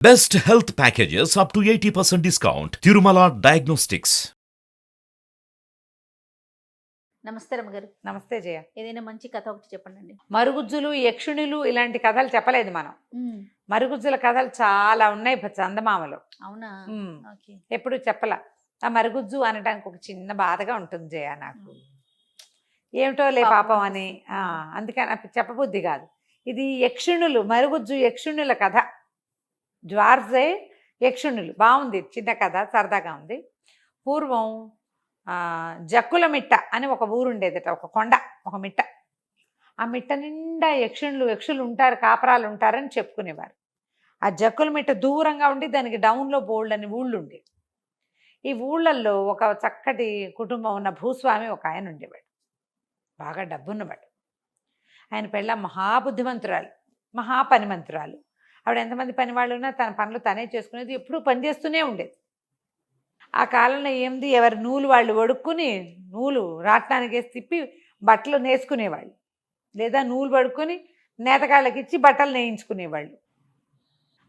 Best health packages up to 80% discount. Tirumala Diagnostics. నమస్తే రమ్మగారు. నమస్తే జయ. ఏదైనా మంచి కథ ఒకటి చెప్పండి. మరుగుజ్జులు, యక్షుణులు ఇలాంటి కథలు చెప్పలేదు మనం. మరుగుజ్జుల కథలు చాలా ఉన్నాయి చందమామలో. అవునా? ఓకే. ఎప్పుడు చెప్పలా. ఆ మరుగుజ్జు అనడానికి ఒక చిన్న బాధగా ఉంటుంది జయ నాకు. ఏమిటో లే పాపం అని. అందుకని చెప్పబుద్ధి కాదు. ఇది యక్షుణులు, మరుగుజ్జు యక్షుణుల కథ. జ్వార్జే యక్షుణులు. బాగుంది, చిన్న కథ, సరదాగా ఉంది. పూర్వం జక్కుల మిట్ట అని ఒక ఊరు ఉండేదట, ఒక కొండ, ఒక మిట్ట. ఆ మిట్ట నిండా యక్షులు ఉంటారు, కాపరాలు ఉంటారని చెప్పుకునేవారు. ఆ జక్కుల మిట్ట దూరంగా ఉండి దానికి డౌన్లో బోల్డ్ అని ఊళ్ళు ఉండేవి. ఈ ఊళ్ళల్లో ఒక చక్కటి కుటుంబం ఉన్న భూస్వామి ఒక ఆయన ఉండేవాడు, బాగా డబ్బున్నవాడు. ఆయన పెళ్ళ మహాబుద్ధిమంతురాలు, మహాపనిమంతురాలు. ఆవిడ ఎంతమంది పని వాళ్ళు ఉన్నా తన పనులు తనే చేసుకునేది, ఎప్పుడూ పనిచేస్తూనే ఉండేది. ఆ కాలంలో ఏంది, ఎవరి నూలు వాళ్ళు వడుక్కుని నూలు రాట్నానికి వేసి తిప్పి బట్టలు నేసుకునేవాళ్ళు, లేదా నూలు పడుకొని నేతకాళ్ళకి ఇచ్చి బట్టలు నేయించుకునేవాళ్ళు.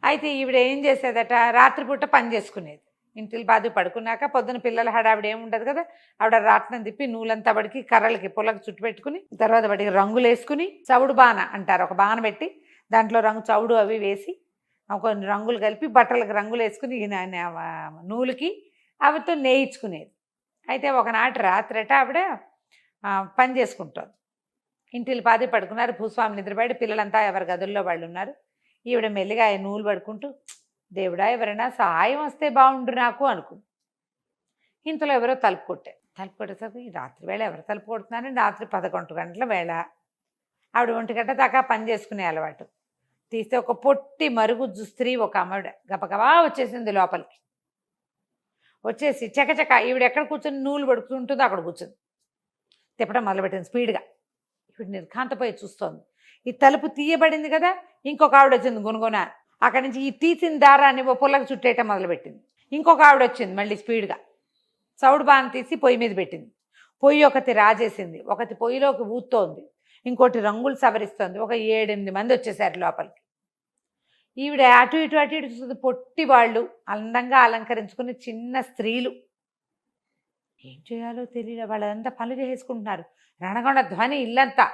అయితే ఈవిడ ఏం చేసేదట, రాత్రిపూట పని చేసుకునేది. ఇంటికి బాధ పడుకున్నాక పొద్దున పిల్లల హడావిడ ఏముండదు కదా, ఆవిడ రాట్నం తిప్పి నూలంతా పడికి కర్రలకి పొలకు చుట్టు పెట్టుకుని, తర్వాత వాటికి రంగులు వేసుకుని, చవుడు బాణ అంటారు, ఒక బాణ పెట్టి దాంట్లో రంగు చవుడు అవి వేసి కొన్ని రంగులు కలిపి బట్టలకు రంగులు వేసుకుని నూలుకి అవితో నేయించుకునేది. అయితే ఒకనాటి రాత్రట ఆవిడ పని చేసుకుంటుంది. ఇంటికి పాది పడుకున్నారు, భూస్వామి నిద్రపడి, పిల్లలంతా ఎవరి గదుల్లో వాళ్ళు ఉన్నారు. ఈవిడ మెల్లిగా ఆయన నూలు పడుకుంటూ, దేవుడా ఎవరైనా సహాయం వస్తే బాగుండు నాకు అనుకుంది. ఇంతలో ఎవరో తలుపు కొట్టేసరికి రాత్రి వేళ ఎవరు తలుపు కొడుతున్నారని, రాత్రి 11 గంటల వేళ. ఆవిడ 1 గంట దాకా పని చేసుకునే అలవాటు. తీస్తే ఒక పొట్టి మరుగుజ్జు స్త్రీ, ఒక అమ్మవిడ గబగబా వచ్చేసింది లోపలికి. వచ్చేసి చకచక ఈవిడ ఎక్కడ కూర్చొని నూలు పడుకుంటుందో అక్కడ కూర్చుంది. తిప్పడం మొదలుపెట్టింది స్పీడ్గా. ఇప్పుడు నిర్ఘాంతపోయి చూస్తోంది. ఈ తలుపు తీయబడింది కదా, ఇంకొక ఆవిడ వచ్చింది గునగున. అక్కడి నుంచి ఈ తీసిన దారాన్ని ఓ పుల్లకి చుట్టేయటం మొదలుపెట్టింది. ఇంకొక ఆవిడ వచ్చింది మళ్ళీ స్పీడ్గా, చవుడు బాణ తీసి పొయ్యి మీద పెట్టింది. పొయ్యి ఒకటి రాజేసింది, ఒకటి పొయ్యిలోకి ఊత్తోంది, ఇంకోటి రంగులు సవరిస్తోంది. ఒక 7-8 మంది వచ్చేసారు లోపలికి. ఈవిడ అటు ఇటు చూస్తుంది. పొట్టి వాళ్ళు, అందంగా అలంకరించుకుని చిన్న స్త్రీలు. ఏం చేయాలో తెలియదు, వాళ్ళంతా పనులు చేసుకుంటున్నారు. రణగొండ ధ్వని ఇల్లంతా.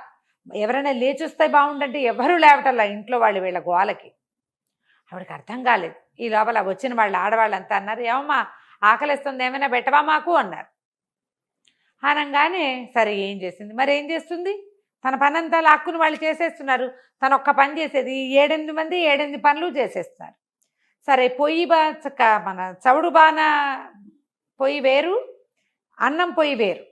ఎవరైనా లేచొస్తే బాగుండంటే ఎవరూ లేవటల్లా ఇంట్లో వాళ్ళు, వీళ్ళ గోలకి. ఆవిడకి అర్థం కాలేదు. ఈ లోపల వచ్చిన వాళ్ళు ఆడవాళ్ళంతా అన్నారు, ఏమమ్మా ఆకలిస్తుంది, ఏమైనా పెట్టవా మాకు అన్నారు. అనగానే సరే ఏం చేసింది, మరి ఏం చేస్తుంది, తన పని అంతా లాక్కుని వాళ్ళు చేసేస్తున్నారు. తను ఒక్క పని చేసేది, 7-8 మంది 7-8 పనులు చేసేస్తున్నారు. సరే పొయ్యి మన చవుడు బాణ పొయ్యి వేరు, అన్నం పొయ్యి వేరు.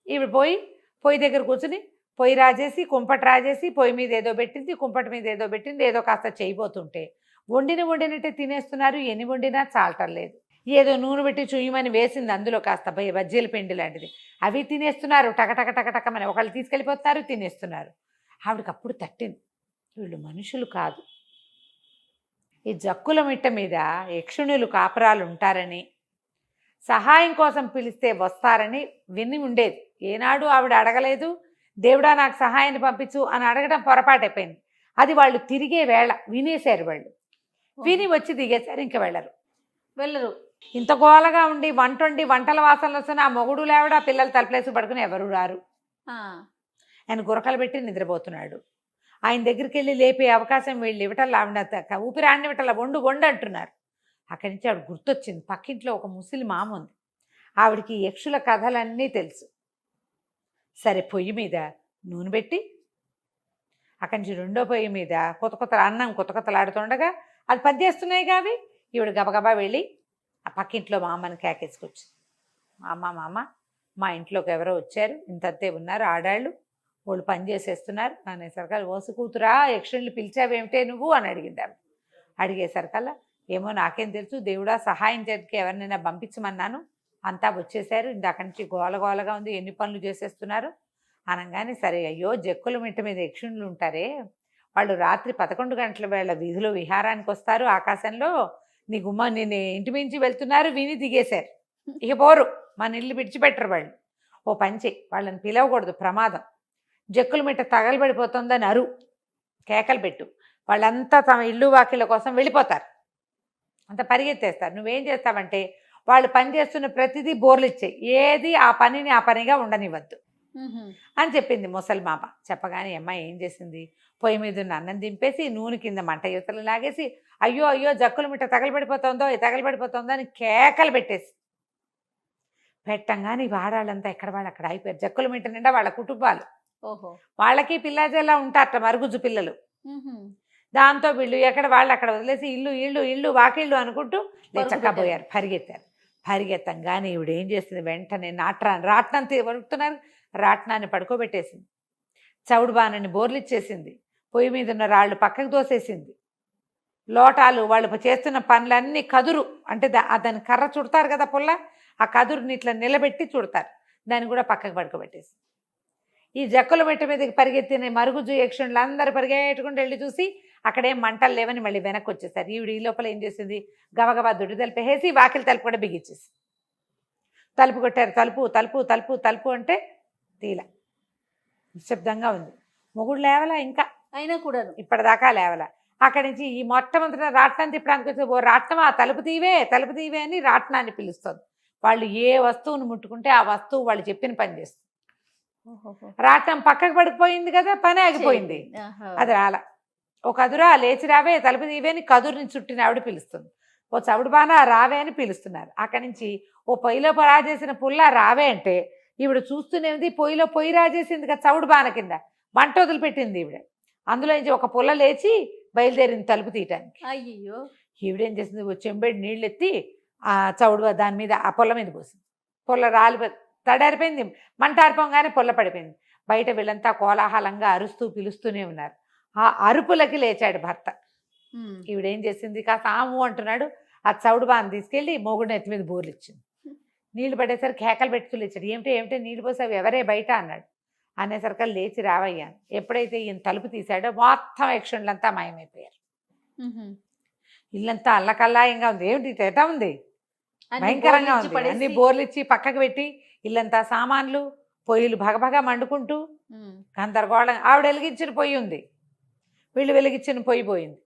ఇవి పొయ్యి దగ్గర కూర్చుని పొయ్యి రాజేసి, కుంపటి రాజేసి, పొయ్యి మీద ఏదో పెట్టింది, కుంపటి మీద ఏదో పెట్టింది, ఏదో కాస్త చేయబోతుంటే వండినట్టే తినేస్తున్నారు. ఎన్ని వండినా చాలటం లేదు. ఏదో నూనె పెట్టి చుయ్యమని వేసింది, అందులో కాస్త బజ్జీల పిండి లాంటిది, అవి తినేస్తున్నారు. టకటకమని ఒకళ్ళు తీసుకెళ్ళిపోతున్నారు, తినేస్తున్నారు. ఆవిడకి అప్పుడు తట్టింది, వీళ్ళు మనుషులు కాదు, ఈ జక్కుల మిట్ట మీద యక్షుణులు కాపురాలు ఉంటారని, సహాయం కోసం పిలిస్తే వస్తారని విని ఉండేది. ఏనాడు ఆవిడ అడగలేదు, దేవుడా నాకు సహాయాన్ని పంపించు అని అడగడం పొరపాటైపోయింది. అది వాళ్ళు తిరిగే వేళ వినేశారు. వాళ్ళు విని వచ్చి దిగేశారు, ఇంక వెళ్ళరు. ఇంత గోలగా ఉండి వంటల వాసనలు వస్తున్న ఆ మొగుడు లేవడా, పిల్లలు తలుపులేసి పడుకుని ఎవరు రారు. ఆయన గురకలు పెట్టి నిద్రపోతున్నాడు. ఆయన దగ్గరికి వెళ్ళి లేపే అవకాశం వీళ్ళు ఇవ్వటం, ఆవిడ ఊపిరాన్ని ఇవ్వటం, వండు అంటున్నారు. అక్కడి నుంచి ఆవిడ గుర్తొచ్చింది, పక్కింట్లో ఒక ముసలి మామ ఉంది, ఆవిడికి యక్షుల కథలన్నీ తెలుసు. సరే పొయ్యి మీద నూనె పెట్టి, అక్కడి నుంచి రెండో పొయ్యి మీద అన్నం కొత్తలాడుతుండగా అది పనిచేస్తున్నాయి కావి. ఈవిడ గబగబా వెళ్ళి ఆ పక్కింట్లో మా అమ్మని కేకేసుకొచ్చి, మామ మా ఇంట్లోకి ఎవరో వచ్చారు, ఇంతంతే ఉన్నారు ఆడాళ్ళు, వాళ్ళు పని చేసేస్తున్నారు అనేసరికల్లా, ఓసు కూతురా యక్షుల్ని పిలిచావేమిటే నువ్వు అని అడిగింది. అడిగేసరికల్లా, ఏమో నాకేం తెలుసు, దేవుడా సహాయం చేయడానికి ఎవరినైనా పంపించమన్నాను, అంతా వచ్చేసారు, ఇందాక నుంచి గోలగోలగా ఉంది, ఎన్ని పనులు చేసేస్తున్నారు అనగానే, సరే అయ్యో జక్కుల మిట్ట మీద యక్షుణులు ఉంటారే, వాళ్ళు రాత్రి 11 గంటల వేళ వీధిలో విహారానికి వస్తారు, ఆకాశంలో నీ గుమ్మ నేను ఇంటి మించి వెళ్తున్నారు, విని దిగేశారు, ఇక పోరు, మన ఇల్లు విడిచిపెట్టరు వాళ్ళు. ఓ పంచి వాళ్ళని పిలవకూడదు, ప్రమాదం, జక్కుల మిట్ట తగలబడిపోతుందని కేకలు పెట్టు, వాళ్ళంతా తమ ఇల్లు వాకిళ్ళ కోసం వెళ్ళిపోతారు, అంత పరిగెత్తేస్తారు. నువ్వేం చేస్తావంటే వాళ్ళు పని చేస్తున్న ప్రతిదీ బోర్లు ఇచ్చాయి, ఏది ఆ పనిని ఆ పనిగా ఉండనివ్వద్దు అని చెప్పింది ముసలి మామ. చెప్పగానే అమ్మాయి ఏం చేసింది, పొయ్యి మీద ఉన్న అన్నం దింపేసి నూనె కింద మంట యువతలు లాగేసి అయ్యో అయ్యో జక్కుల మిట్ట తగలబడిపోతుందో అని కేకలు పెట్టంగానే వాడాళ్ళంతా ఎక్కడ వాళ్ళు అక్కడ అయిపోయారు. జక్కుల మిట్ట నిండా వాళ్ళ కుటుంబాలు, ఓహో వాళ్ళకి పిల్లాజేలా ఉంటారట మరుగుజ్జు పిల్లలు. దాంతో వీళ్ళు ఎక్కడ వాళ్ళు అక్కడ వదిలేసి ఇల్లు ఇల్లు ఇల్లు వాకిళ్ళు అనుకుంటూ లేచక్కపోయారు, పరిగెత్తంగానే ఈవిడ ఏం చేసింది, వెంటనే రాట్నం వరుకుతున్నారు, రాట్నాన్ని పడుకోబెట్టేసింది, చవుడు బాణని బోర్లిచ్చేసింది, పొయ్యి మీద ఉన్న రాళ్ళు పక్కకు దోసేసింది, లోటాలు వాళ్ళు చేస్తున్న పనులన్నీ కదురు అంటే దాన్ని కర్ర చుడతారు కదా పుల్ల, ఆ కదురుని ఇట్లా నిలబెట్టి చుడతారు, దాన్ని కూడా పక్కకు పడుకోబెట్టేసి ఈ జక్కుల మెట్ట మీదకి పరిగెత్తిన మరుగుజ్జు యక్షుణులు అందరూ పరిగెట్టుకుంటూ వెళ్ళి చూసి అక్కడేం మంటలు లేవని మళ్ళీ వెనక్కి వచ్చేసారు. ఈవిడ ఈ లోపల ఏం చేసింది, గబగబా దుడ్డు తలుపేసి వాకిలి తలుపు కూడా బిగించేసి తలుపు కొట్టారు. తలుపు తలుపు తలుపు తలుపు అంటే తీల నిశ్శబ్దంగా ఉంది. మొగుడు లేవలా ఇంకా, అయినా కూడా ఇప్పటిదాకా లేవలా. అక్కడి నుంచి ఈ మొట్టమొదటి రాట్నం తిప్పడానికి వచ్చి ఓ రాట్నం ఆ తలుపు తీవే అని రాట్నాన్ని పిలుస్తుంది. వాళ్ళు ఏ వస్తువును ముట్టుకుంటే ఆ వస్తువు వాళ్ళు చెప్పిన పని చేస్తుంది. రాట్నం పక్కకు పడిపోయింది కదా, పని ఆగిపోయింది. అది రాల. ఓ కదురా లేచి రావే, తలుపు తీవే అని కదురుని చుట్టిన ఆవిడ పిలుస్తుంది. ఓ చవుడు బాణ రావే అని పిలుస్తున్నారు. అక్కడి నుంచి ఓ పొయ్యిలో రాజేసిన పుల్ల రావే అంటే ఈవిడ చూస్తూనేది, పొయ్యిలో పొయ్యి రాజేసింది కదా చవుడు బాణ కింద, మంట వదిలిపెట్టింది ఈవిడ. అందులో నుంచి ఒక పుల్ల లేచి బయలుదేరింది తలుపు తీయటానికి. అయ్యో ఈవిడేం చేసింది, ఓ చెంబెడి నీళ్ళు ఎత్తి ఆ చవుడు దాని మీద ఆ పొల్ల మీద పోసింది. పొల్ల రాలి తడారిపోయింది, మంట ఆరిపోగానే పొల్ల పడిపోయింది. బయట వీళ్ళంతా కోలాహలంగా అరుస్తూ పిలుస్తూనే ఉన్నారు. ఆ అరుపులకి లేచాడు భర్త. ఈవిడేం చేసింది, కాస్త ఆము అంటున్నాడు, ఆ చవుడు బాని తీసుకెళ్ళి మొగుడు ఎత్తి మీద బోర్లు ఇచ్చింది. నీళ్లు పడేసరికి కేకలు పెట్టుకు లేచాడు. ఏమిటే నీళ్ళు పోసావు, ఎవరే బయట అన్నాడు. అనేసరికి లేచి రావయ్యాను. ఎప్పుడైతే ఈయన తలుపు తీశాడో మొత్తం యక్షుణులంతా మాయమైపోయారు. ఇల్లంతా అల్లకల్లాయంగా ఉంది. ఏమిటి ఎటా ఉంది, భయంకరంగా ఉంది. అన్ని బోర్లు ఇచ్చి పక్కకు పెట్టి ఇల్లంతా సామాన్లు, పొయ్యిలు భగభగా మండుకుంటూ గందరగోళం. ఆవిడ వెలిగించిన పొయ్యి ఉంది, వీళ్ళు వెలిగించిన పొయ్యి పోయింది.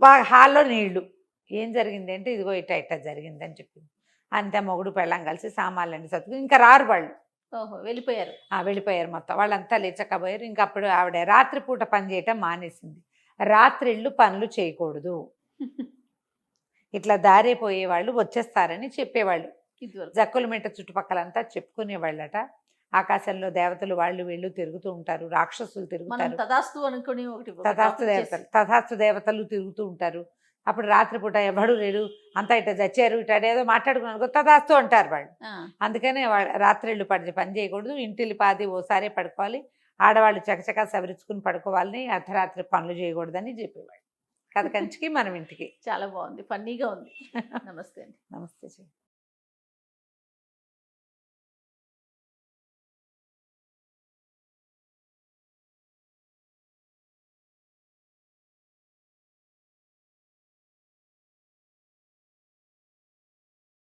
బాగా హాల్లో నీళ్లు. ఏం జరిగింది అంటే ఇదిగో ఇట్ట జరిగిందని చెప్పింది. అంతే మొగుడు పెళ్ళం కలిసి సామాన్లన్నీ సర్దుకుని ఇంకా రారు వాళ్ళు. వెళ్ళిపోయారు మొత్తం. వాళ్ళంతా లేచకపోయారు. ఇంకా అప్పుడు ఆవిడ రాత్రిపూట పని చేయటం మానేసింది. రాత్రిళ్ళు పనులు చేయకూడదు, ఇట్లా దారిపోయే వాళ్ళు వచ్చేస్తారని చెప్పేవాళ్ళు. జక్కుల మిట్ట చుట్టుపక్కలంతా చెప్పుకునేవాళ్ళట. ఆకాశంలో దేవతలు వాళ్ళు వీళ్ళు తిరుగుతూ ఉంటారు, రాక్షసులు తిరుగుతారు, తథాస్తు దేవతలు తిరుగుతూ ఉంటారు. అప్పుడు రాత్రిపూట ఎవడు లేడు, అంతా ఇట్లా చచ్చారు, ఇటేదో మాట్లాడుకున్నాను తథాస్తు అంటారు వాళ్ళు. అందుకనే రాత్రిళ్ళు పని చేయకూడదు, ఇంటిల్లి పాది ఓసారే పడుకోవాలి, ఆడవాళ్ళు చకచకా సవరించుకుని పడుకోవాలని, అర్ధరాత్రి పనులు చేయకూడదని చెప్పేవాళ్ళు. కథ కంచికి మనం ఇంటికి. చాలా బాగుంది, ఫన్నీగా ఉంది. నమస్తే. నమస్తే.